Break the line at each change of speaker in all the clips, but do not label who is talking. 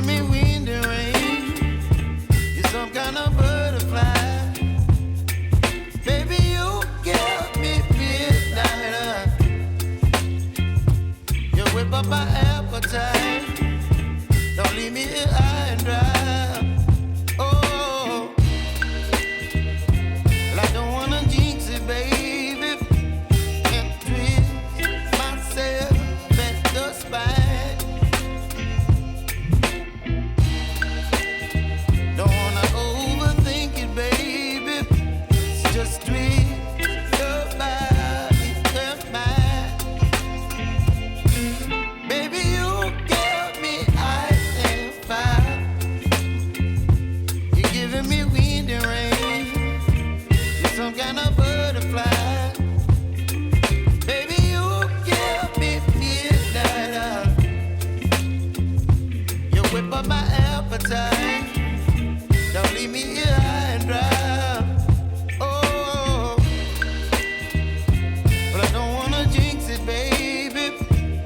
giving me wind and rain. You're some kind of butterfly. Baby, you give me midnight. You whip up my appetite. Don't leave me here high and dry. Oh, well, I don't wanna jinx it, baby. Can't twist myself at the spine. Don't wanna overthink it, baby. It's just twist your body and mine. Baby, you give me ice and fire. You're giving me wind and rain. You're some kind of butterfly. Baby, you give me midnight. You whip up my appetite. Don't leave me here high and dry. Oh, but I don't wanna jinx it, baby.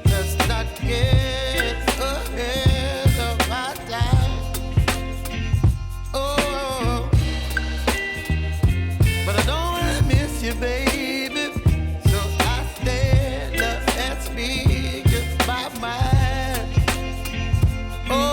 Let's not get ahead of my time. Oh, but I don't wanna miss you, baby. So I stand up and speak my mind. Oh.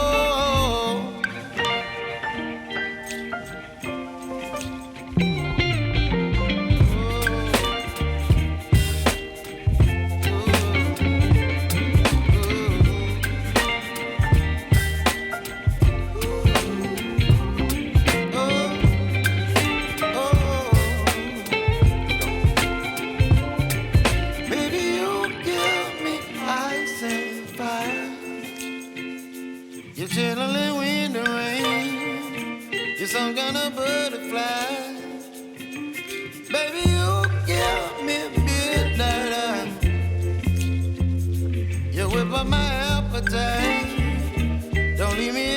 Baby, you give me ice and fire. You're chilling wind and rain. You're some kind of butterfly. Baby, you give me midnight. You whip up my appetite. Don't leave me